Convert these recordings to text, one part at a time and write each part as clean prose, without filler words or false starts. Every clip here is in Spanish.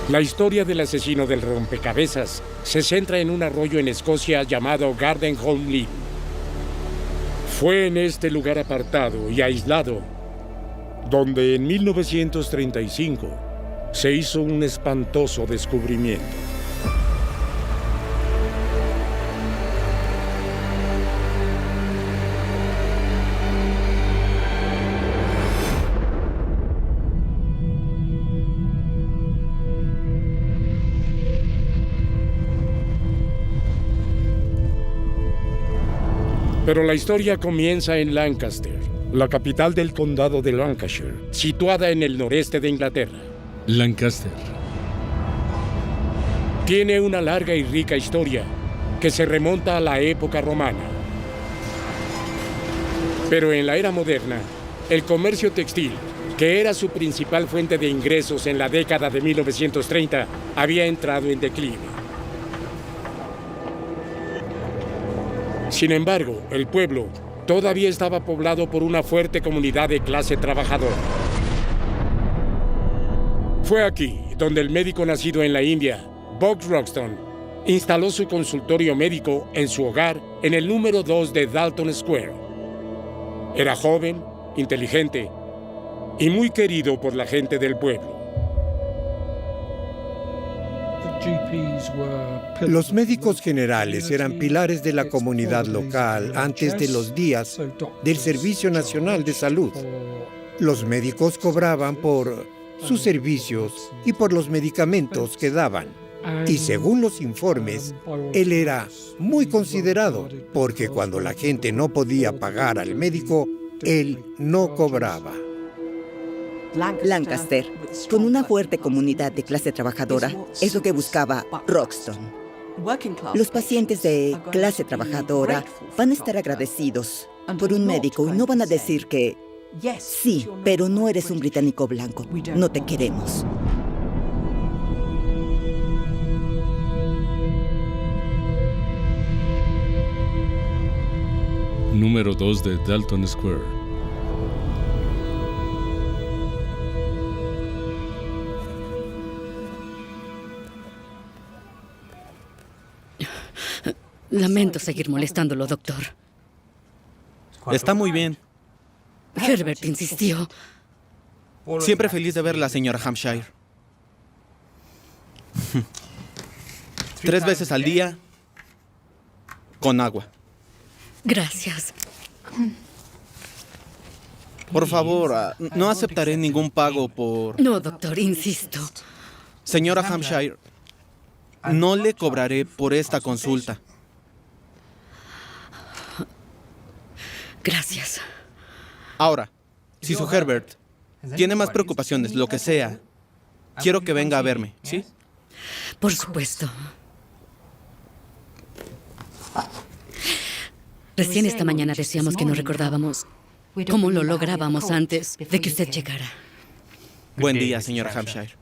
La historia del asesino del rompecabezas se centra en un arroyo en Escocia llamado Gardenholm Lea. Fue en este lugar apartado y aislado donde en 1935 se hizo un espantoso descubrimiento. Pero la historia comienza en Lancaster, la capital del condado de Lancashire, situada en el noreste de Inglaterra. Lancaster. Tiene una larga y rica historia que se remonta a la época romana. Pero en la era moderna, el comercio textil, que era su principal fuente de ingresos en la década de 1930, había entrado en declive. Sin embargo, el pueblo todavía estaba poblado por una fuerte comunidad de clase trabajadora. Fue aquí donde el médico nacido en la India, Bob Roxton, instaló su consultorio médico en su hogar en el número 2 de Dalton Square. Era joven, inteligente y muy querido por la gente del pueblo. Los médicos generales eran pilares de la comunidad local antes de los días del Servicio Nacional de Salud. Los médicos cobraban por sus servicios y por los medicamentos que daban. Y según los informes, él era muy considerado, porque cuando la gente no podía pagar al médico, él no cobraba. Lancaster, con una fuerte comunidad de clase trabajadora, es lo que buscaba Roxton. Los pacientes de clase trabajadora van a estar agradecidos por un médico y no van a decir que sí, pero no eres un británico blanco, no te queremos. Número 2 de Dalton Square. Lamento seguir molestándolo, doctor. Está muy bien. Herbert insistió. Siempre feliz de verla, señora Hampshire. 3 veces al día, con agua. Gracias. Por favor, no aceptaré ningún pago por... No, doctor, insisto. Señora Hampshire, no le cobraré por esta consulta. Gracias. Ahora, si su Herbert tiene más preocupaciones, lo que sea, quiero que venga a verme, ¿sí? Por supuesto. Recién esta mañana decíamos que no recordábamos cómo lo lográbamos antes de que usted llegara. Buen día, señora Hampshire.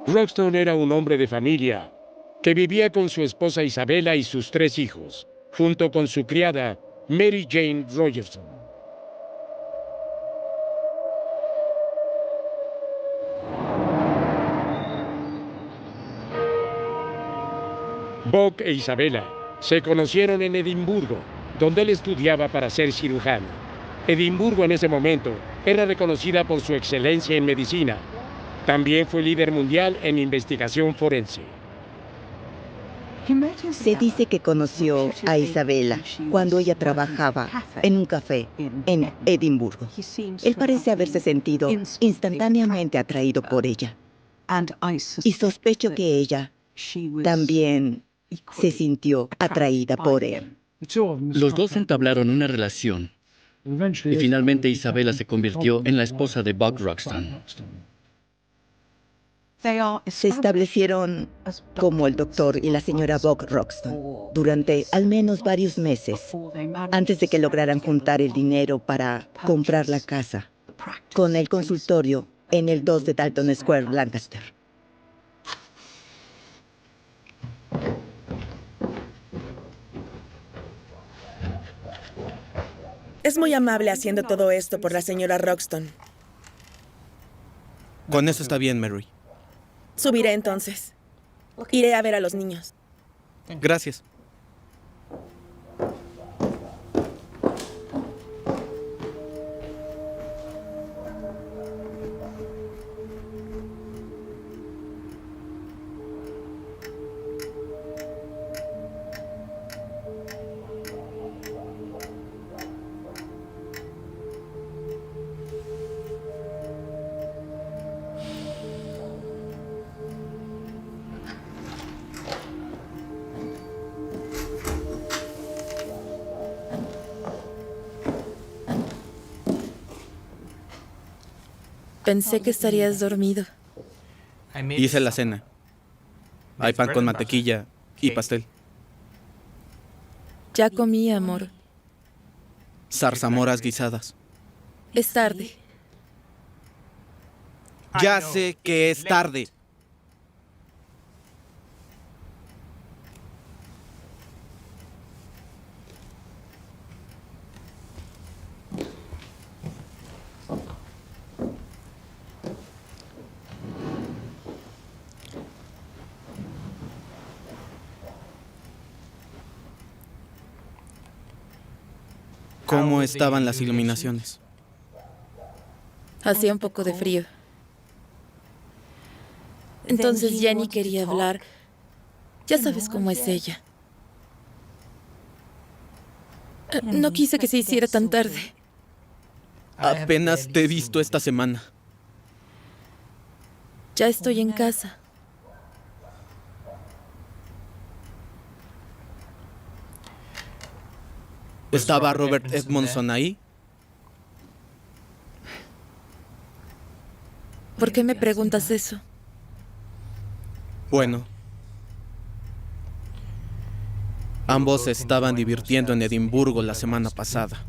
Roxton era un hombre de familia que vivía con su esposa Isabella y sus 3 hijos, junto con su criada Mary Jane Rogerson. Bob e Isabella se conocieron en Edimburgo, donde él estudiaba para ser cirujano. Edimburgo en ese momento era reconocida por su excelencia en medicina. También fue líder mundial en investigación forense. Se dice que conoció a Isabella cuando ella trabajaba en un café en Edimburgo. Él parece haberse sentido instantáneamente atraído por ella. Y sospecho que ella también se sintió atraída por él. Los dos entablaron una relación y finalmente Isabella se convirtió en la esposa de Bob Roxton. Se establecieron como el doctor y la señora Bob Roxton durante al menos varios meses antes de que lograran juntar el dinero para comprar la casa. Con el consultorio en el 2 de Dalton Square, Lancaster. Es muy amable haciendo todo esto por la señora Roxton. Con eso está bien, Mary. Subiré entonces. Iré a ver a los niños. Gracias. Pensé que estarías dormido. Hice la cena. Hay pan con mantequilla y pastel. Ya comí, amor. Zarzamoras guisadas. Es tarde. Ya sé que es tarde. ¿Cómo estaban las iluminaciones? Hacía un poco de frío. Entonces Jenny quería hablar. Ya sabes cómo es ella. No quise que se hiciera tan tarde. Apenas te he visto esta semana. Ya estoy en casa. ¿Estaba Robert Edmondson ahí? ¿Por qué me preguntas eso? Bueno. Ambos se estaban divirtiendo en Edimburgo la semana pasada.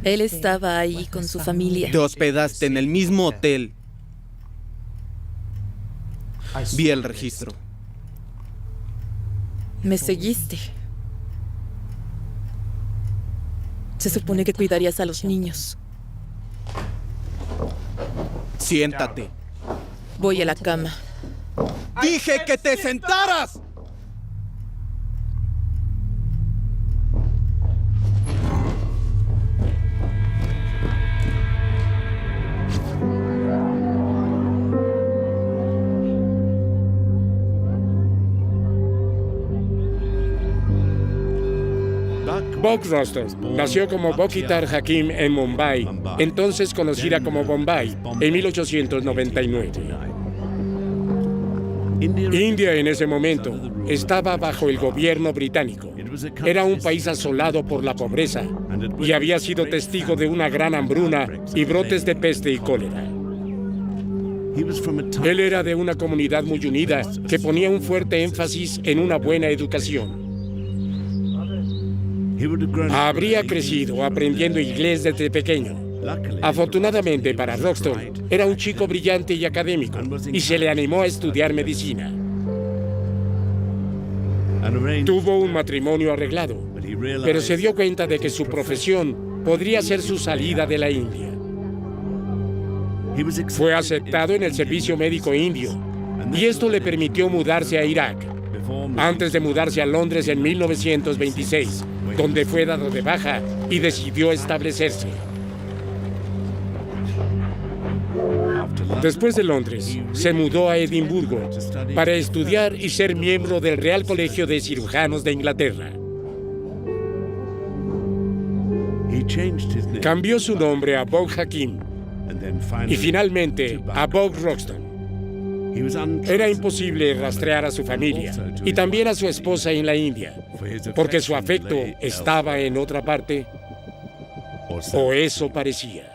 Él estaba ahí con su familia. Te hospedaste en el mismo hotel. Vi el registro. Me seguiste. Se supone que cuidarías a los niños. Siéntate. Voy a la cama. ¡Dije que te sentaras! Buck Roston nació como Bokhitar Hakim en Mumbai, entonces conocida como Bombay, en 1899. India en ese momento estaba bajo el gobierno británico. Era un país asolado por la pobreza y había sido testigo de una gran hambruna y brotes de peste y cólera. Él era de una comunidad muy unida que ponía un fuerte énfasis en una buena educación. Habría crecido aprendiendo inglés desde pequeño. Afortunadamente para Roxton, era un chico brillante y académico, y se le animó a estudiar medicina. Tuvo un matrimonio arreglado, pero se dio cuenta de que su profesión podría ser su salida de la India. Fue aceptado en el servicio médico indio, y esto le permitió mudarse a Irak, antes de mudarse a Londres en 1926, donde fue dado de baja y decidió establecerse. Después de Londres, se mudó a Edimburgo para estudiar y ser miembro del Real Colegio de Cirujanos de Inglaterra. Cambió su nombre a Buck Hakim y finalmente a Buck Roxton. Era imposible rastrear a su familia y también a su esposa en la India, porque su afecto estaba en otra parte, o eso parecía.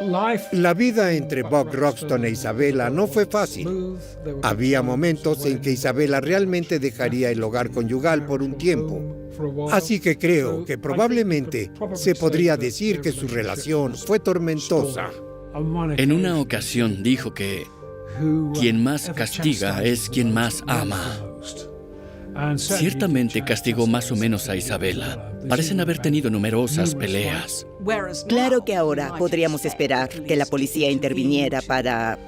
La vida entre Buck Roxton e Isabella no fue fácil. Había momentos en que Isabella realmente dejaría el hogar conyugal por un tiempo. Así que creo que probablemente se podría decir que su relación fue tormentosa. En una ocasión dijo que quien más castiga es quien más ama. Ciertamente castigó más o menos a Isabella. Parecen haber tenido numerosas peleas. Claro que ahora podríamos esperar que la policía interviniera para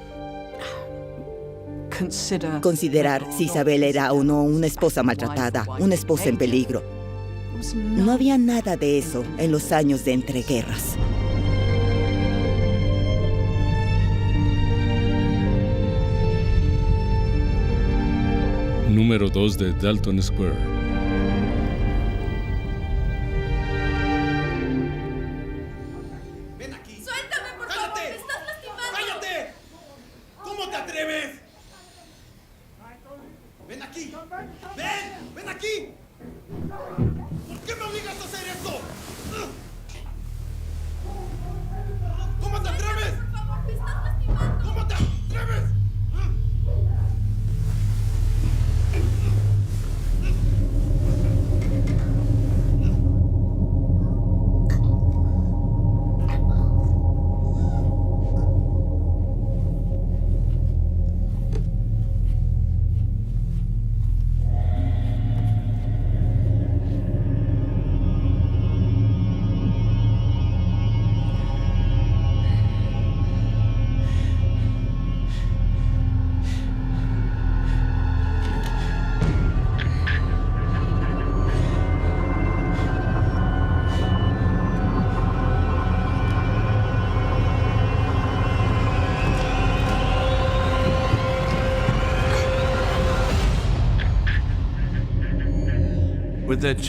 considerar si Isabella era o no una esposa maltratada, una esposa en peligro. No había nada de eso en los años de entreguerras. Número 2 de Dalton Square. ¡Ven aquí! ¡Suéltame, por favor! ¡Me estás lastimando! ¡Cállate! ¿Cómo te atreves? ¡Ven aquí! ¡Ven! ¡Ven aquí! ¿Por qué me obligas a hacer esto? ¿Cómo te atreves? ¡Por favor, me estás lastimando! ¿Cómo te atreves?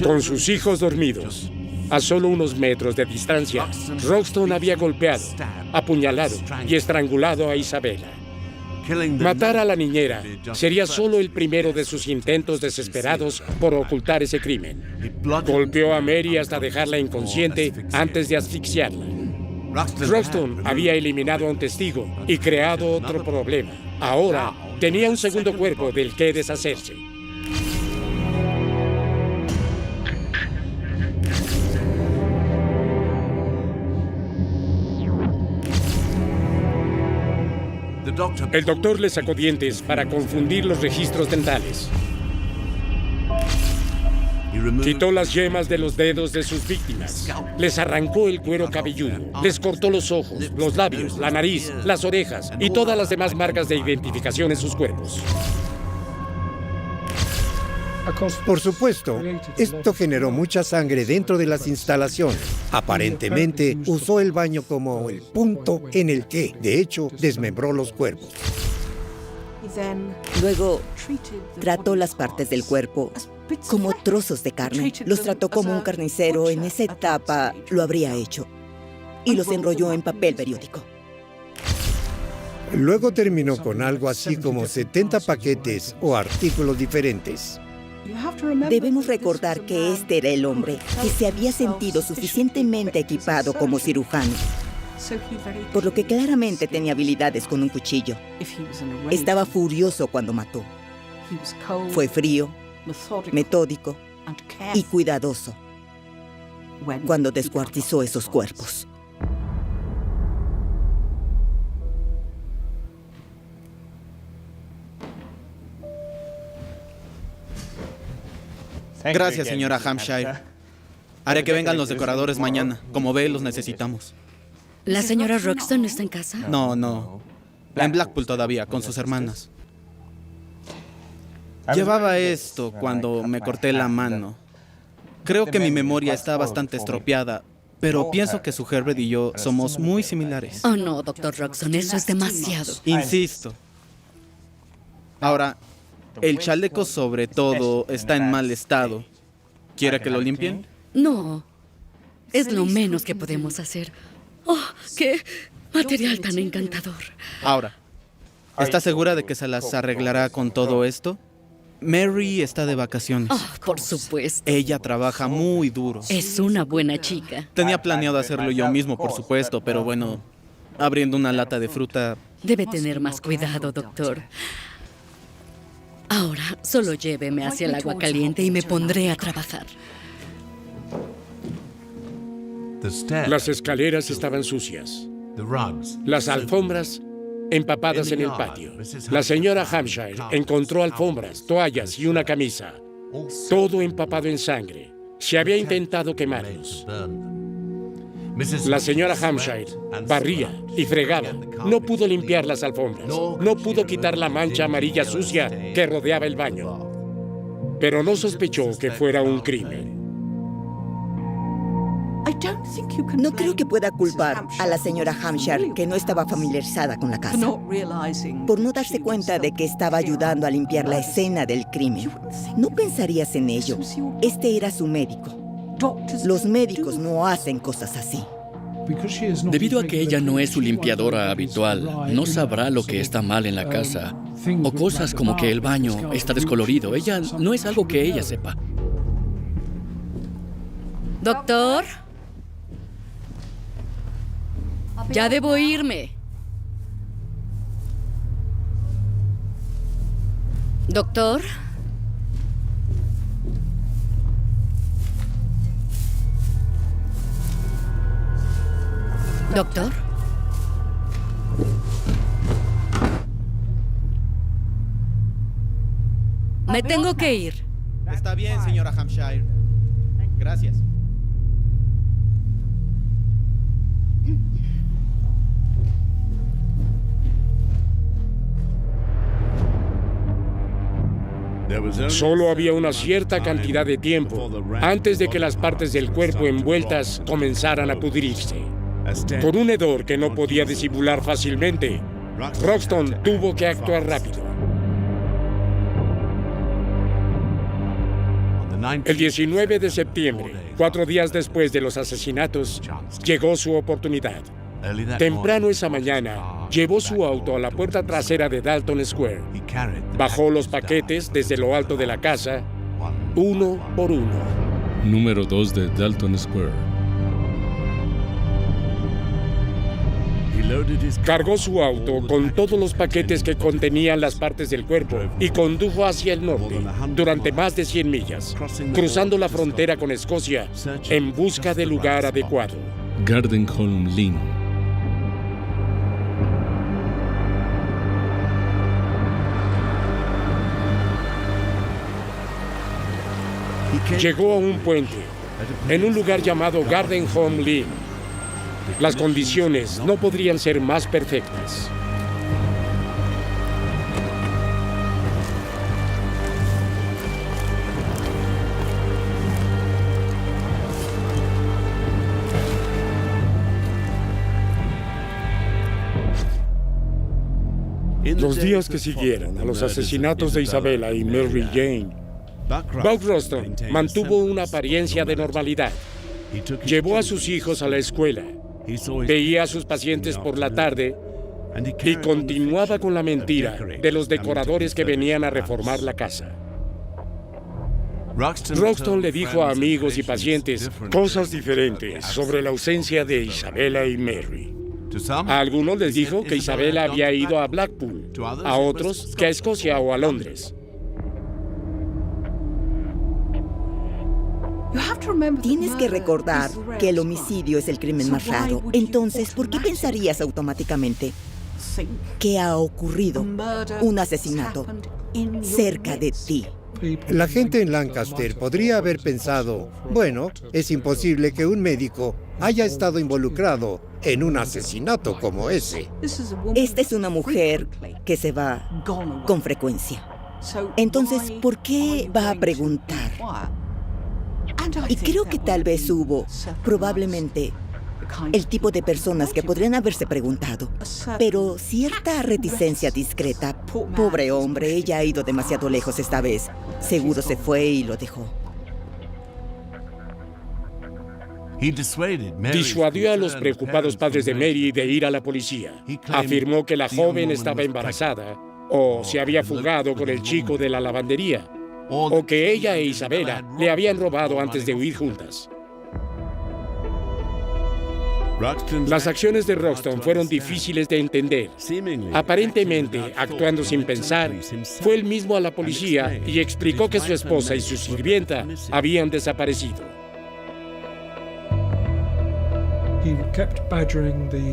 Con sus hijos dormidos, a solo unos metros de distancia, Roxton había golpeado, apuñalado y estrangulado a Isabella. Matar a la niñera sería solo el primero de sus intentos desesperados por ocultar ese crimen. Golpeó a Mary hasta dejarla inconsciente antes de asfixiarla. Roxton había eliminado a un testigo y creado otro problema. Ahora tenía un segundo cuerpo del que deshacerse. El doctor le sacó dientes para confundir los registros dentales. Quitó las yemas de los dedos de sus víctimas. Les arrancó el cuero cabelludo. Les cortó los ojos, los labios, la nariz, las orejas y todas las demás marcas de identificación en sus cuerpos. Por supuesto, esto generó mucha sangre dentro de las instalaciones. Aparentemente, usó el baño como el punto en el que, de hecho, desmembró los cuerpos. Luego, trató las partes del cuerpo como trozos de carne. Los trató como un carnicero en esa etapa lo habría hecho. Y los enrolló en papel periódico. Luego terminó con algo así como 70 paquetes o artículos diferentes. Debemos recordar que este era el hombre que se había sentido suficientemente equipado como cirujano, por lo que claramente tenía habilidades con un cuchillo. Estaba furioso cuando mató. Fue frío, metódico y cuidadoso cuando descuartizó esos cuerpos. Gracias, señora Hampshire. Haré que vengan los decoradores mañana. Como ve, los necesitamos. ¿La señora Roxton está en casa? No. En Blackpool todavía, con sus hermanas. Llevaba esto cuando me corté la mano. Creo que mi memoria está bastante estropeada, pero pienso que su Herbert y yo somos muy similares. Oh, no, doctor Roxton, eso es demasiado. Insisto. Ahora, el chaleco sobre todo está en mal estado. ¿Quiere que lo limpien? No, es lo menos que podemos hacer. ¡Oh, qué material tan encantador! Ahora, ¿está segura de que se las arreglará con todo esto? Mary está de vacaciones. Oh, por supuesto. Ella trabaja muy duro. Es una buena chica. Tenía planeado hacerlo yo mismo, por supuesto, pero bueno, abriendo una lata de fruta. Debe tener más cuidado, doctor. Ahora, solo lléveme hacia el agua caliente y me pondré a trabajar. Las escaleras estaban sucias. Las alfombras empapadas en el patio. La señora Hampshire encontró alfombras, toallas y una camisa. Todo empapado en sangre. Se había intentado quemarlos. La señora Hampshire barría y fregaba. No pudo limpiar las alfombras. No pudo quitar la mancha amarilla sucia que rodeaba el baño. Pero no sospechó que fuera un crimen. No creo que pueda culpar a la señora Hampshire, que no estaba familiarizada con la casa, por no darse cuenta de que estaba ayudando a limpiar la escena del crimen. No pensarías en ello. Este era su médico. Los médicos no hacen cosas así. Debido a que ella no es su limpiadora habitual, no sabrá lo que está mal en la casa. O cosas como que el baño está descolorido. Ella no es algo que ella sepa. Doctor, ya debo irme. Doctor. Doctor. Me tengo que ir. Está bien, señora Hampshire. Gracias. Solo había una cierta cantidad de tiempo antes de que las partes del cuerpo envueltas comenzaran a pudrirse. Por un hedor que no podía disimular fácilmente, Roxton tuvo que actuar rápido. El 19 de septiembre, 4 días después de los asesinatos, llegó su oportunidad. Temprano esa mañana, llevó su auto a la puerta trasera de Dalton Square. Bajó los paquetes desde lo alto de la casa, uno por uno. Número 2 de Dalton Square. Cargó su auto con todos los paquetes que contenían las partes del cuerpo y condujo hacia el norte durante más de 100 millas, cruzando la frontera con Escocia en busca del lugar adecuado. Gardenholm Lane. Llegó a un puente, en un lugar llamado Gardenholm Lane. Las condiciones no podrían ser más perfectas. Los días que siguieron a los asesinatos de Isabella y Mary Jane, Buck Roston mantuvo una apariencia de normalidad. Llevó a sus hijos a la escuela, veía a sus pacientes por la tarde y continuaba con la mentira de los decoradores que venían a reformar la casa. Roxton le dijo a amigos y pacientes cosas diferentes sobre la ausencia de Isabella y Mary. A algunos les dijo que Isabella había ido a Blackpool, a otros que a Escocia o a Londres. Tienes que recordar que el homicidio es el crimen más raro. Entonces, ¿por qué pensarías automáticamente que ha ocurrido un asesinato cerca de ti? La gente en Lancaster podría haber pensado, bueno, es imposible que un médico haya estado involucrado en un asesinato como ese. Esta es una mujer que se va con frecuencia. Entonces, ¿por qué va a preguntar? Y creo que tal vez hubo, probablemente, el tipo de personas que podrían haberse preguntado, pero cierta reticencia discreta. Pobre hombre, ella ha ido demasiado lejos esta vez. Seguro se fue y lo dejó. Disuadió a los preocupados padres de Mary de ir a la policía. Afirmó que la joven estaba embarazada o se había fugado con el chico de la lavandería, o que ella e Isabella le habían robado antes de huir juntas. Las acciones de Roxton fueron difíciles de entender. Aparentemente, actuando sin pensar, fue él mismo a la policía y explicó que su esposa y su sirvienta habían desaparecido.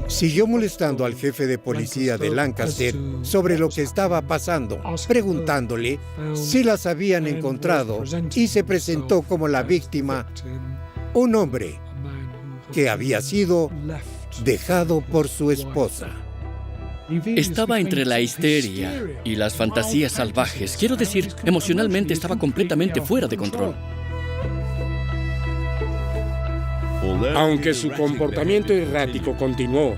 Siguió molestando al jefe de policía de Lancaster sobre lo que estaba pasando, preguntándole si las habían encontrado, y se presentó como la víctima, un hombre que había sido dejado por su esposa. Estaba entre la histeria y las fantasías salvajes. Quiero decir, emocionalmente estaba completamente fuera de control. Aunque su comportamiento errático continuó,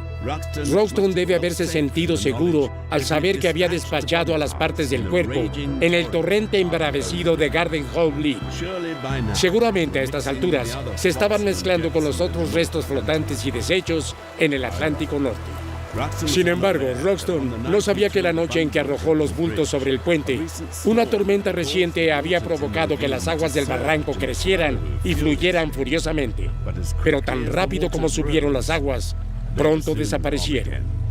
Roxton debe haberse sentido seguro al saber que había despachado a las partes del cuerpo en el torrente embravecido de Garden Home Lake. Seguramente a estas alturas se estaban mezclando con los otros restos flotantes y desechos en el Atlántico Norte. Sin embargo, Roxton no sabía que la noche en que arrojó los bultos sobre el puente, una tormenta reciente había provocado que las aguas del barranco crecieran y fluyeran furiosamente. Pero tan rápido como subieron las aguas, pronto desaparecieron.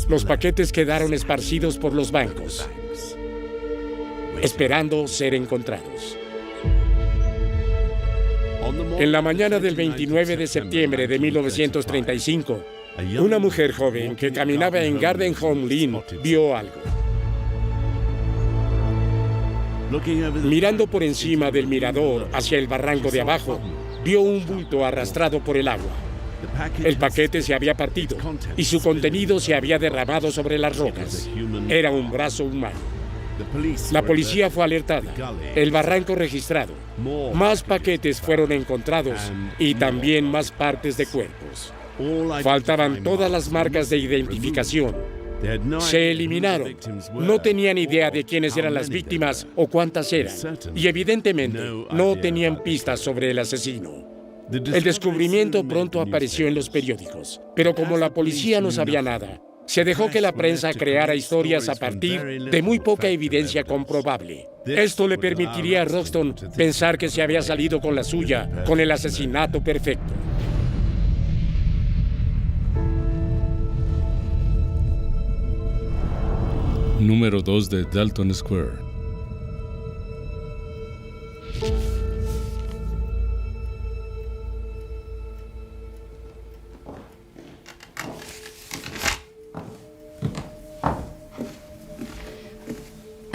Los paquetes quedaron esparcidos por los bancos, esperando ser encontrados. En la mañana del 29 de septiembre de 1935, una mujer joven que caminaba en Garden Home Lane vio algo. Mirando por encima del mirador hacia el barranco de abajo, vio un bulto arrastrado por el agua. El paquete se había partido y su contenido se había derramado sobre las rocas. Era un brazo humano. La policía fue alertada, el barranco registrado, más paquetes fueron encontrados y también más partes de cuerpos. Faltaban todas las marcas de identificación. Se eliminaron. No tenían idea de quiénes eran las víctimas o cuántas eran. Y evidentemente no tenían pistas sobre el asesino. El descubrimiento pronto apareció en los periódicos, pero como la policía no sabía nada, se dejó que la prensa creara historias a partir de muy poca evidencia comprobable. Esto le permitiría a Roxton pensar que se había salido con la suya, con el asesinato perfecto. Número 2 de Dalton Square.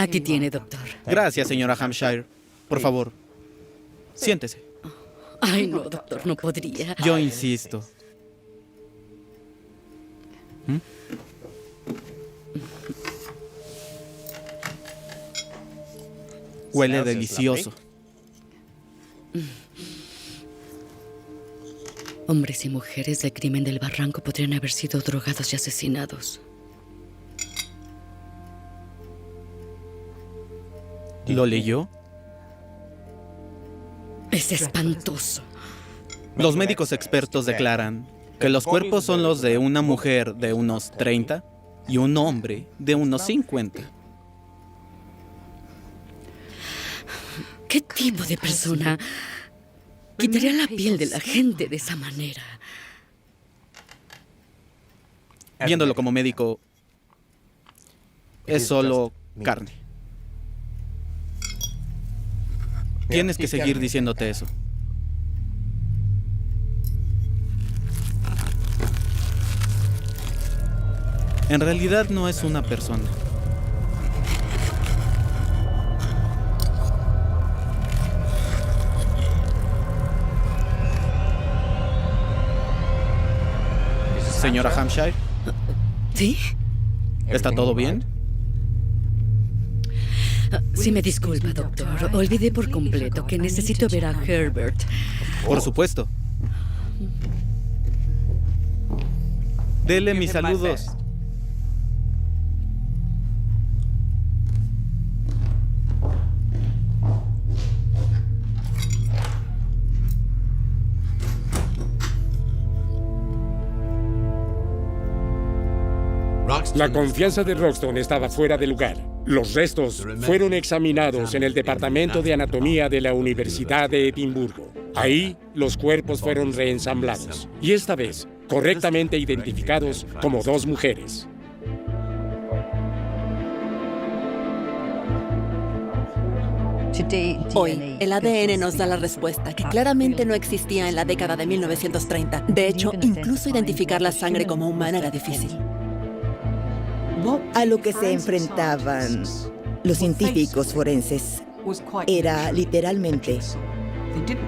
Aquí tiene, doctor. Gracias, señora Hampshire. Por favor, siéntese. Ay, no, doctor, no podría. Yo insisto. Huele delicioso. Hombres y mujeres del crimen del barranco podrían haber sido drogados y asesinados. ¿Lo leyó? Es espantoso. Los médicos expertos declaran que los cuerpos son los de una mujer de unos 30 y un hombre de unos 50. ¿Qué tipo de persona quitaría la piel de la gente de esa manera? Viéndolo como médico, es solo carne. Tienes que seguir diciéndote eso. En realidad no es una persona. Señora Hampshire, ¿Sí? ¿está todo bien? Sí, me disculpa, doctor. Olvidé por completo que necesito ver a Herbert. Por supuesto. Dele mis saludos. La confianza de Roxton estaba fuera de lugar. Los restos fueron examinados en el Departamento de Anatomía de la Universidad de Edimburgo. Ahí, los cuerpos fueron reensamblados, y esta vez, correctamente identificados como 2 mujeres. Hoy, el ADN nos da la respuesta, que claramente no existía en la década de 1930. De hecho, incluso identificar la sangre como humana era difícil. A lo que se enfrentaban los científicos forenses era literalmente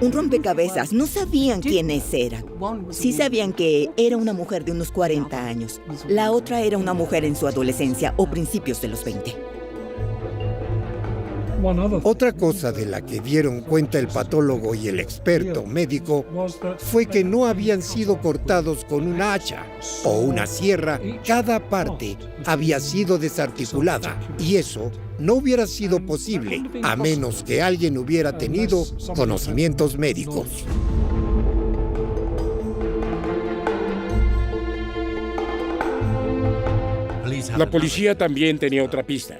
un rompecabezas. No sabían quiénes eran. Sí sabían que era una mujer de unos 40 años. La otra era una mujer en su adolescencia o principios de los 20. Otra cosa de la que dieron cuenta el patólogo y el experto médico fue que no habían sido cortados con una hacha o una sierra. Cada parte había sido desarticulada y eso no hubiera sido posible a menos que alguien hubiera tenido conocimientos médicos. La policía también tenía otra pista.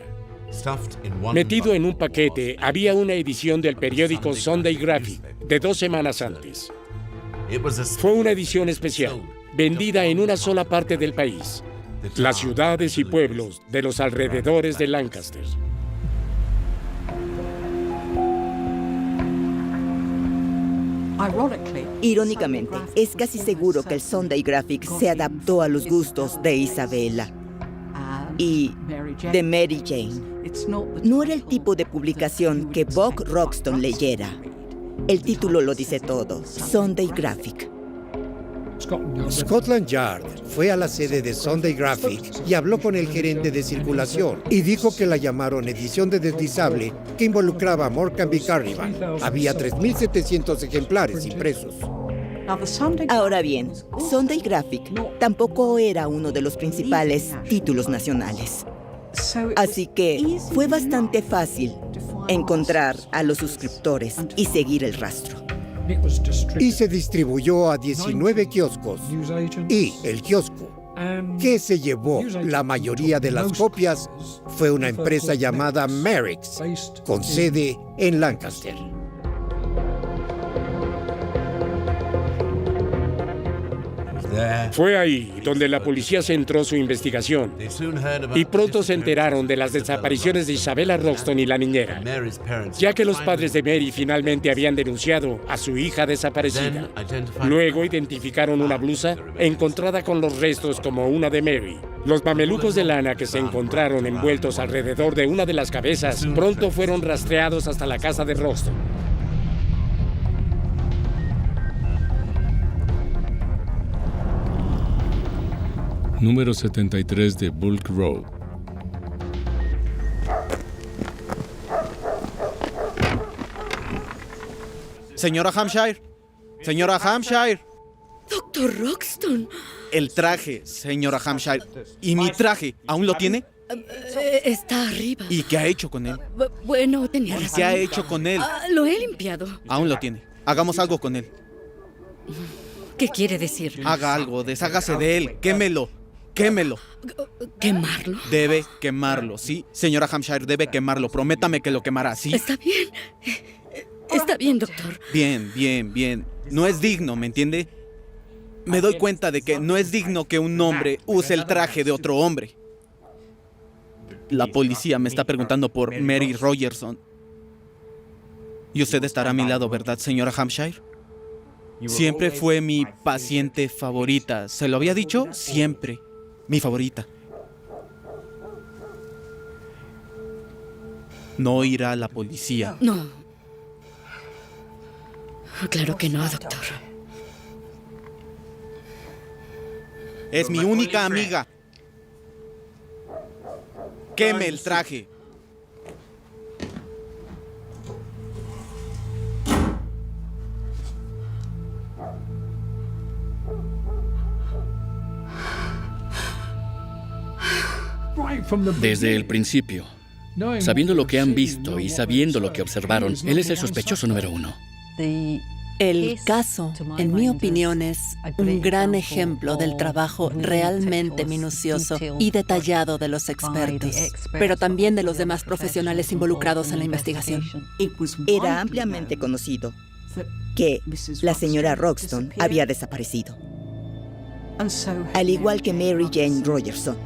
Metido en un paquete había una edición del periódico Sunday Graphic de 2 semanas antes. Fue una edición especial, vendida en una sola parte del país, las ciudades y pueblos de los alrededores de Lancaster. Irónicamente, es casi seguro que el Sunday Graphic se adaptó a los gustos de Isabella y de Mary Jane. No era el tipo de publicación que Buck Roxton leyera. El título lo dice todo, Sunday Graphic. Scotland Yard fue a la sede de Sunday Graphic y habló con el gerente de circulación y dijo que la llamaron edición de deslizable que involucraba a Morecambe y Carnival. Había 3.700 ejemplares impresos. Ahora bien, Sunday Graphic tampoco era uno de los principales títulos nacionales. Así que fue bastante fácil encontrar a los suscriptores y seguir el rastro. Y se distribuyó a 19 kioscos. Y el kiosco que se llevó la mayoría de las copias fue una empresa llamada Merrick's, con sede en Lancaster. Fue ahí donde la policía centró su investigación y pronto se enteraron de las desapariciones de Isabella Roxton y la niñera, ya que los padres de Mary finalmente habían denunciado a su hija desaparecida. Luego identificaron una blusa encontrada con los restos como una de Mary. Los mamelucos de lana que se encontraron envueltos alrededor de una de las cabezas pronto fueron rastreados hasta la casa de Roxton. Número 73 de Bulk Road. Señora Hampshire. Señora Hampshire. Doctor Roxton. El traje, señora Hampshire. ¿Y mi traje? ¿Aún lo tiene? Está arriba. ¿Y qué ha hecho con él? Bueno, tenía razón. ¿Qué ha hecho con él? Lo he limpiado. Aún lo tiene. Hagamos algo con él. ¿Qué quiere decir? Haga algo, deshágase de él. Quémelo. Quémelo. ¿Quemarlo? Debe quemarlo, ¿sí? Señora Hampshire, debe quemarlo. Prométame que lo quemará, ¿sí? Está bien. Está bien, doctor. Bien, bien, bien. No es digno, ¿me entiende? Me doy cuenta de que no es digno que un hombre use el traje de otro hombre. La policía me está preguntando por Mary Rogerson. Y usted estará a mi lado, ¿verdad, señora Hampshire? Siempre fue mi paciente favorita. ¿Se lo había dicho? Siempre. Mi favorita. No irá a la policía. No. Claro que no, doctor. Es mi única amiga. Queme el traje. Desde el principio, sabiendo lo que han visto y sabiendo lo que observaron, él es el sospechoso número 1. El caso, en mi opinión, es un gran ejemplo del trabajo realmente minucioso y detallado de los expertos, pero también de los demás profesionales involucrados en la investigación. Era ampliamente conocido que la señora Roxton había desaparecido, al igual que Mary Jane Rogerson.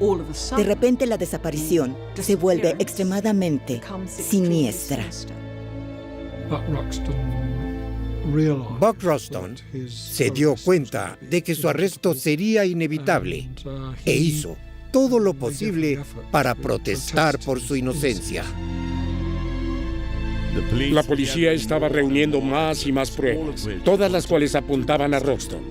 De repente la desaparición se vuelve extremadamente siniestra. Buck Roston se dio cuenta de que su arresto sería inevitable e hizo todo lo posible para protestar por su inocencia. La policía estaba reuniendo más y más pruebas, todas las cuales apuntaban a Roxton.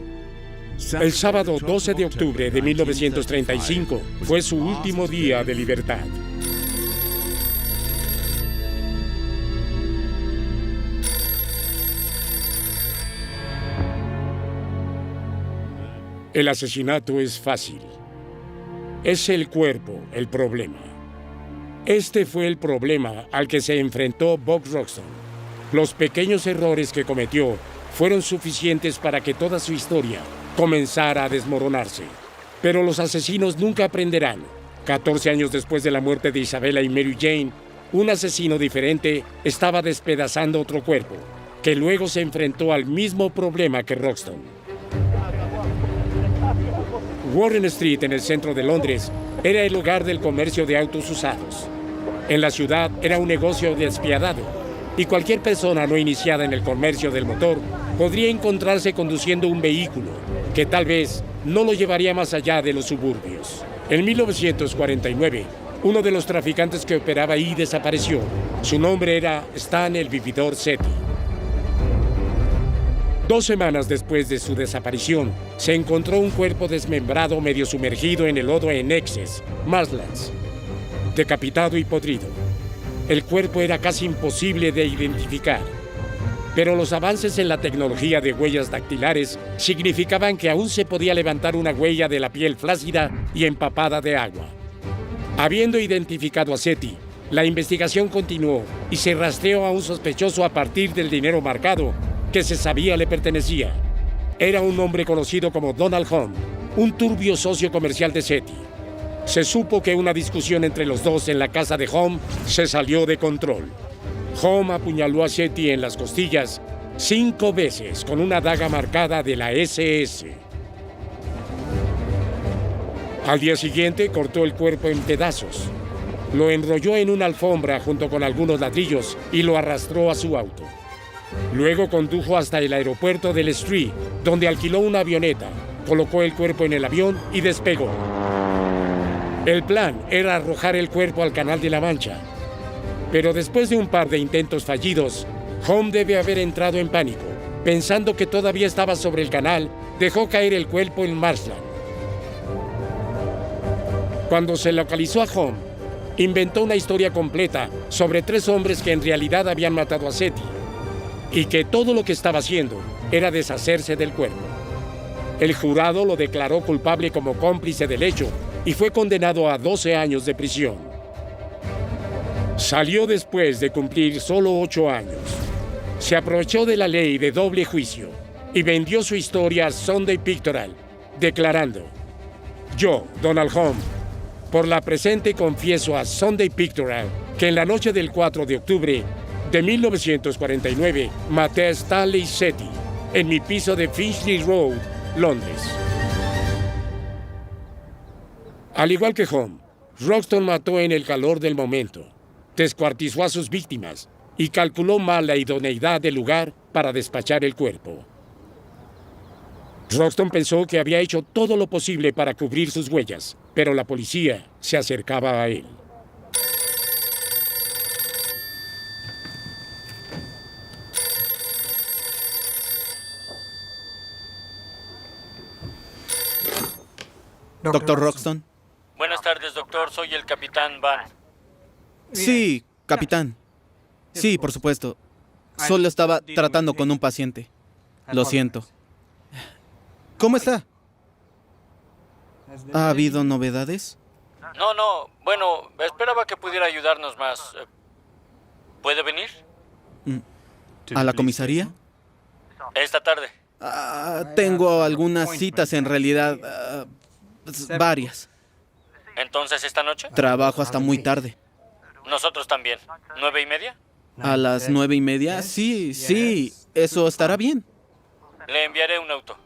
El sábado 12 de octubre de 1935 fue su último día de libertad. El asesinato es fácil. Es el cuerpo el problema. Este fue el problema al que se enfrentó Buck Roxton. Los pequeños errores que cometió fueron suficientes para que toda su historia comenzara a desmoronarse. Pero los asesinos nunca aprenderán. 14 años después de la muerte de Isabella y Mary Jane, un asesino diferente estaba despedazando otro cuerpo, que luego se enfrentó al mismo problema que Roxton. Warren Street, en el centro de Londres, era el lugar del comercio de autos usados. En la ciudad era un negocio despiadado, y cualquier persona no iniciada en el comercio del motor podría encontrarse conduciendo un vehículo que tal vez no lo llevaría más allá de los suburbios. En 1949, uno de los traficantes que operaba ahí desapareció. Su nombre era Stan el Vividor Sethi. 2 semanas después de su desaparición, se encontró un cuerpo desmembrado medio sumergido en el lodo en Essex, Midlands, decapitado y podrido. El cuerpo era casi imposible de identificar, pero los avances en la tecnología de huellas dactilares significaban que aún se podía levantar una huella de la piel flácida y empapada de agua. Habiendo identificado a Sethi, la investigación continuó y se rastreó a un sospechoso a partir del dinero marcado que se sabía le pertenecía. Era un hombre conocido como Donald Home, un turbio socio comercial de Sethi. Se supo que una discusión entre los dos en la casa de Home se salió de control. Home apuñaló a Sethi en las costillas 5 veces con una daga marcada de la SS. Al día siguiente cortó el cuerpo en pedazos. Lo enrolló en una alfombra junto con algunos ladrillos y lo arrastró a su auto. Luego condujo hasta el aeropuerto del Street, donde alquiló una avioneta, colocó el cuerpo en el avión y despegó. El plan era arrojar el cuerpo al Canal de la Mancha. Pero después de un par de intentos fallidos, Home debe haber entrado en pánico. Pensando que todavía estaba sobre el canal, dejó caer el cuerpo en Marshland. Cuando se localizó a Home, inventó una historia completa sobre 3 hombres que en realidad habían matado a Sethi, y que todo lo que estaba haciendo era deshacerse del cuerpo. El jurado lo declaró culpable como cómplice del hecho y fue condenado a 12 años de prisión. Salió después de cumplir solo 8 años. Se aprovechó de la ley de doble juicio y vendió su historia a Sunday Pictorial, declarando: "Yo, Donald Home, por la presente confieso a Sunday Pictorial que en la noche del 4 de octubre de 1949 maté a Stanley Sethi en mi piso de Finchley Road, Londres". Al igual que Home, Roxton mató en el calor del momento, descuartizó a sus víctimas y calculó mal la idoneidad del lugar para despachar el cuerpo. Roxton pensó que había hecho todo lo posible para cubrir sus huellas, pero la policía se acercaba a él. Doctor Roxton. Buenas tardes, doctor. Soy el capitán Van. Sí, capitán. Sí, por supuesto. Solo estaba tratando con un paciente. Lo siento. ¿Cómo está? ¿Ha habido novedades? No. Bueno, esperaba que pudiera ayudarnos más. ¿Puede venir? ¿A la comisaría? Esta tarde. Tengo algunas citas en realidad. Varias. ¿Entonces esta noche? Trabajo hasta muy tarde. Nosotros también. ¿9:30? ¿A las 9:30? Sí, eso estará bien. Le enviaré un auto.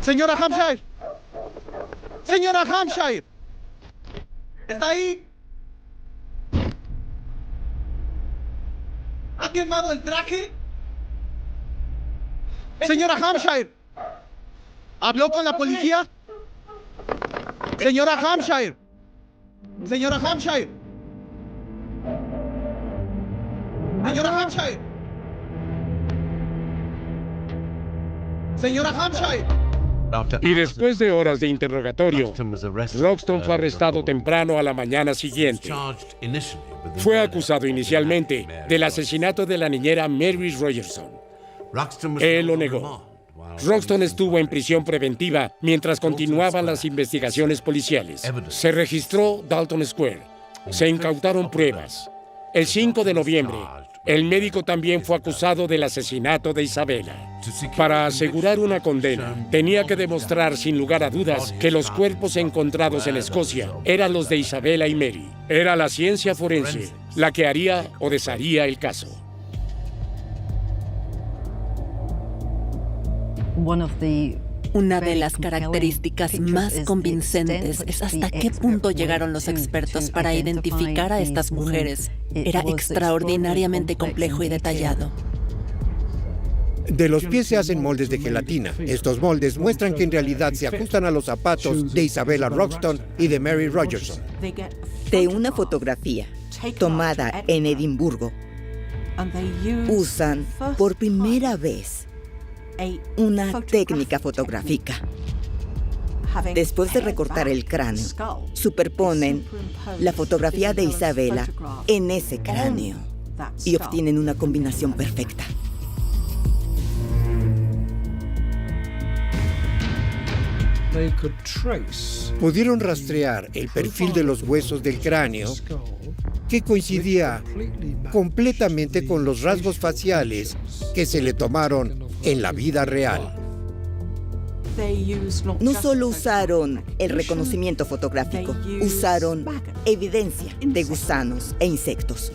Señora Hampshire. Señora Hampshire. ¿Está ahí? ¿Ha quemado el traje? Señora Hampshire. ¿Habló con la policía? Señora Hampshire. Señora Hampshire. Señora Hampshire. Señora Hampshire. Y después de horas de interrogatorio, Roxton fue arrestado temprano a la mañana siguiente. Fue acusado inicialmente del asesinato de la niñera Mary Rogerson. Él lo negó. Roxton estuvo en prisión preventiva mientras continuaban las investigaciones policiales. Se registró Dalton Square. Se incautaron pruebas. El 5 de noviembre, el médico también fue acusado del asesinato de Isabella. Para asegurar una condena, tenía que demostrar sin lugar a dudas que los cuerpos encontrados en Escocia eran los de Isabella y Mary. Era la ciencia forense la que haría o desharía el caso. Una de las características más convincentes es hasta qué punto llegaron los expertos para identificar a estas mujeres. Era extraordinariamente complejo y detallado. De los pies se hacen moldes de gelatina. Estos moldes muestran que en realidad se ajustan a los zapatos de Isabella Roxton y de Mary Rogerson. De una fotografía tomada en Edimburgo, usan por primera vez una técnica fotográfica. Después de recortar el cráneo, superponen la fotografía de Isabella en ese cráneo y obtienen una combinación perfecta. Pudieron rastrear el perfil de los huesos del cráneo, que coincidía completamente con los rasgos faciales que se le tomaron en la vida real. No solo usaron el reconocimiento fotográfico, usaron evidencia de gusanos e insectos,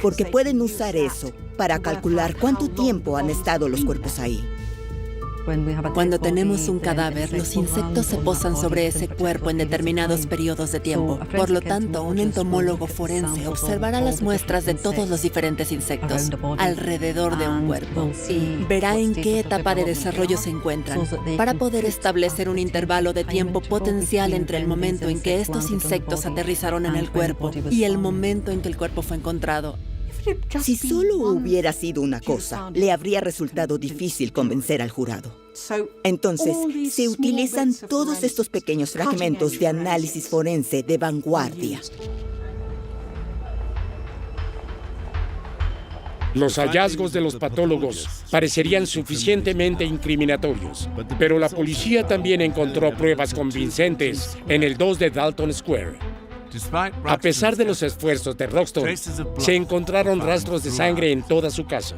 porque pueden usar eso para calcular cuánto tiempo han estado los cuerpos ahí. Cuando tenemos un cadáver, los insectos se posan sobre ese cuerpo en determinados periodos de tiempo. Por lo tanto, un entomólogo forense observará las muestras de todos los diferentes insectos alrededor de un cuerpo y verá en qué etapa de desarrollo se encuentran para poder establecer un intervalo de tiempo potencial entre el momento en que estos insectos aterrizaron en el cuerpo y el momento en que el cuerpo fue encontrado. Si solo hubiera sido una cosa, le habría resultado difícil convencer al jurado. Entonces, se utilizan todos estos pequeños fragmentos de análisis forense de vanguardia. Los hallazgos de los patólogos parecerían suficientemente incriminatorios, pero la policía también encontró pruebas convincentes en el 2 de Dalton Square. A pesar de los esfuerzos de Roxton, se encontraron rastros de sangre en toda su casa,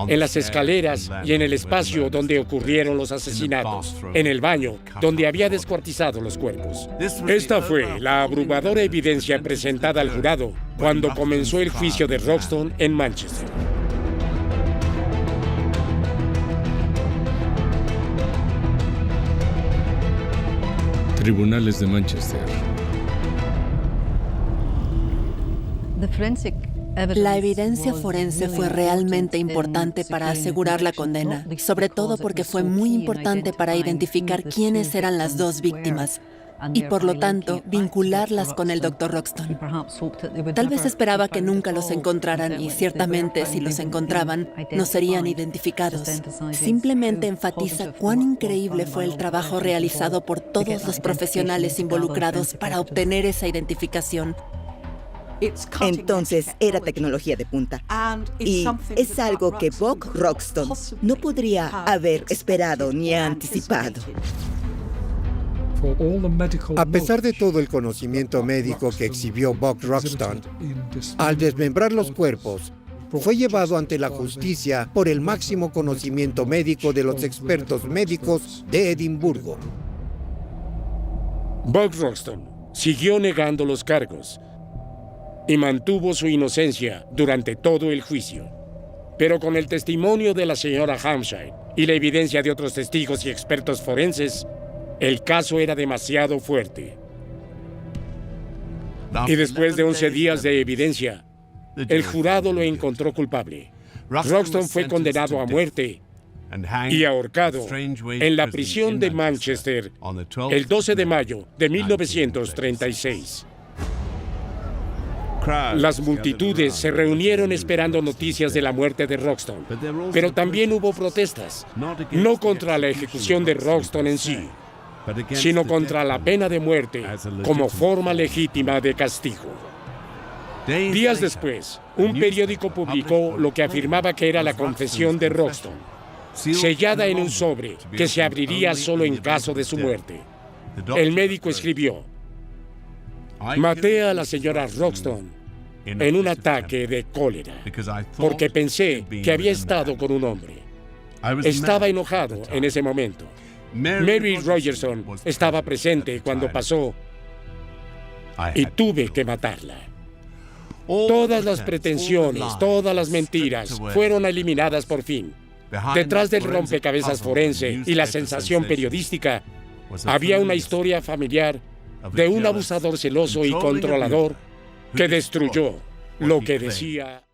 en las escaleras y en el espacio donde ocurrieron los asesinatos, en el baño donde había descuartizado los cuerpos. Esta fue la abrumadora evidencia presentada al jurado cuando comenzó el juicio de Roxton en Manchester. Tribunales de Manchester. La evidencia forense fue realmente importante para asegurar la condena, sobre todo porque fue muy importante para identificar quiénes eran las dos víctimas y, por lo tanto, vincularlas con el Dr. Roxton. Tal vez esperaba que nunca los encontraran y, ciertamente, si los encontraban, no serían identificados. Simplemente enfatiza cuán increíble fue el trabajo realizado por todos los profesionales involucrados para obtener esa identificación. Entonces era tecnología de punta. Y es algo que Buck Roxton no podría haber esperado ni anticipado. A pesar de todo el conocimiento médico que exhibió Buck Roxton, al desmembrar los cuerpos, fue llevado ante la justicia por el máximo conocimiento médico de los expertos médicos de Edimburgo. Buck Roxton siguió negando los cargos y mantuvo su inocencia durante todo el juicio. Pero con el testimonio de la señora Hampshire y la evidencia de otros testigos y expertos forenses, el caso era demasiado fuerte. Y después de 11 días de evidencia, el jurado lo encontró culpable. Roxton fue condenado a muerte y ahorcado en la prisión de Manchester el 12 de mayo de 1936. Las multitudes se reunieron esperando noticias de la muerte de Roxton, pero también hubo protestas, no contra la ejecución de Roxton en sí, sino contra la pena de muerte como forma legítima de castigo. Días después, un periódico publicó lo que afirmaba que era la confesión de Roxton, sellada en un sobre que se abriría solo en caso de su muerte. El médico escribió: maté a la señora Roxton en un ataque de cólera, porque pensé que había estado con un hombre. Estaba enojado en ese momento. Mary Rogerson estaba presente cuando pasó y tuve que matarla. Todas las pretensiones, todas las mentiras fueron eliminadas por fin. Detrás del rompecabezas forense y la sensación periodística, había una historia familiar de un abusador celoso y controlador que destruyó lo que decía